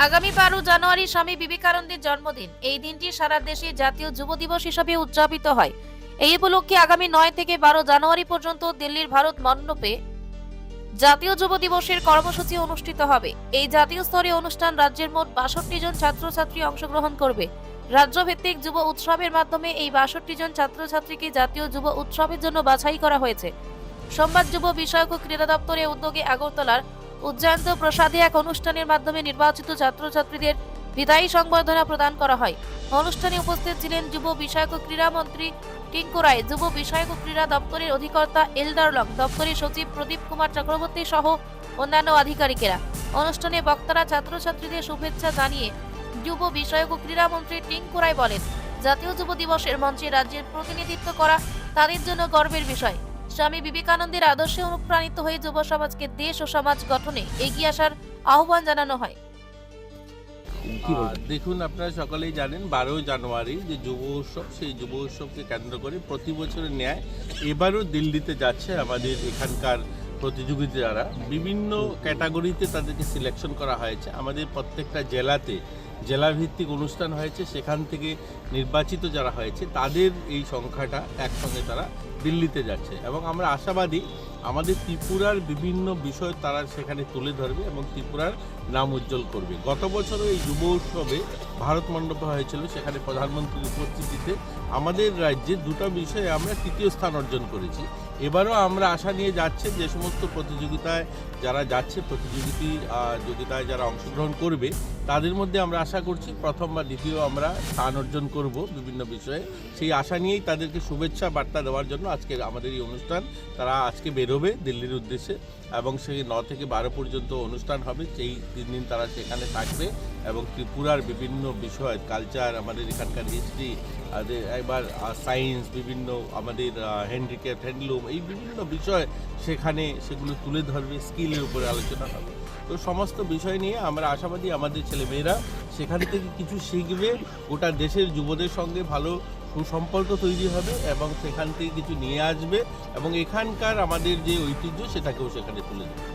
আগামী 12 জানুয়ারি স্বামী বিবেকানন্দের জন্মদিন। এই দিনটি সারা দেশে জাতীয় যুব দিবস হিসেবে উদযাপিত হয়। এই উপলক্ষে আগামী 9 থেকে 12 জানুয়ারি পর্যন্ত দিল্লির ভারত মণ্ডপে জাতীয় যুব দিবসের কর্মসূচি অনুষ্ঠিত হবে। এই জাতীয় স্তরে অনুষ্ঠান রাজ্যের মোট 62 জন ছাত্রছাত্রী অংশগ্রহণ করবে। রাজ্যভিত্তিক যুব উৎসবের মাধ্যমে এই 62 জন ছাত্রছাত্রীকে জাতীয় যুব উৎসবের জন্য বাছাই করা হয়েছে। সোমবার যুব বিষয়ক ও ক্রীড়া দপ্তরের উদ্যোগে আগরতলার উজ্জয়ন্ত প্রসাদে এক অনুষ্ঠানের মাধ্যমে নির্বাচিত ছাত্রছাত্রীদের বিদায়ী সংবর্ধনা প্রদান করা হয়। অনুষ্ঠানে উপস্থিত ছিলেন যুব বিষয়ক ও ক্রীড়া মন্ত্রী টিঙ্কু রায়, যুব বিষয়ক ও ক্রীড়া দপ্তরের অধিকর্তা এলদার লং, দপ্তরের সচিব প্রদীপ কুমার চক্রবর্তী সহ অন্যান্য আধিকারিকেরা। অনুষ্ঠানে বক্তারা ছাত্রছাত্রীদের শুভেচ্ছা জানিয়ে যুব বিষয়ক ও ক্রীড়া মন্ত্রী টিঙ্কু রায় বলেন, জাতীয় যুব দিবসের মঞ্চে রাজ্যের প্রতিনিধিত্ব করা তাদের জন্য গর্বের বিষয়। স্বামী বিবেকানন্দের আদর্শে অনুপ্রাণিত হয়ে যুব সমাজকে দেশ ও সমাজ গঠনে এগিয়ে আসার আহ্বান জানানো হয়। দেখুন, আপনারা সকলেই জানেন 12 জানুয়ারি যে যুব উৎসব, সেই যুব উৎসবকে কেন্দ্র করে প্রতি বছরের ন্যায় এবারও দিল্লিতে যাচ্ছে আমাদের এখানকার প্রতিযোগিতা। যারা বিভিন্ন ক্যাটাগরিতে তাদেরকে সিলেকশন করা হয়েছে, আমাদের প্রত্যেকটা জেলাতে জেলাভিত্তিক অনুষ্ঠান হয়েছে, সেখান থেকে নির্বাচিত যারা হয়েছে তাদের এই সংখ্যাটা একসঙ্গে তারা দিল্লিতে যাচ্ছে। এবং আমরা আশাবাদী আমাদের ত্রিপুরার বিভিন্ন বিষয় তারা সেখানে তুলে ধরবে এবং ত্রিপুরার নাম উজ্জ্বল করবে। গত বছরও এই যুব উৎসবে ভারত মণ্ডপে হয়েছিল, সেখানে প্রধানমন্ত্রীর উপস্থিতিতে আমাদের রাজ্যে দুটো বিষয়ে আমরা তৃতীয় স্থান অর্জন করেছি। এবারও আমরা আশা নিয়ে যাচ্ছে যে সমস্ত প্রতিযোগিতায় যারা যাচ্ছে, প্রতিযোগিতায় যারা অংশগ্রহণ করবে তাদের মধ্যে আমরা আশা করছি প্রথম বা দ্বিতীয় আমরা স্থান অর্জন করব বিভিন্ন বিষয়ে। সেই আশা নিয়েই তাদেরকে শুভেচ্ছা বার্তা দেওয়ার জন্য আজকে আমাদের এই অনুষ্ঠান। তারা আজকে বেরোবে দিল্লির উদ্দেশ্যে এবং সেই 9 থেকে 12 পর্যন্ত অনুষ্ঠান হবে। সেই 3 দিন তারা সেখানে থাকবে এবং ত্রিপুরার বিভিন্ন বিষয়, কালচার, আমাদের এখানকার হিস্ট্রি, এবার সায়েন্স, বিভিন্ন আমাদের হ্যান্ডিক্রাফট, হ্যান্ডলুম, এই বিভিন্ন বিষয় সেখানে সেগুলো তুলে ধরবে, স্কিলের উপরে আলোচনা হবে। তো সমস্ত বিষয় নিয়ে আমরা আশাবাদী আমাদের ছেলেমেয়েরা সেখান থেকে কিছু শিখবে, গোটা দেশের যুবদের সঙ্গে ভালো সুসম্পর্ক তৈরি হবে এবং সেখান থেকে কিছু নিয়ে আসবে এবং এখানকার আমাদের যে ঐতিহ্য সেটাকেও সেখানে তুলে দেবে।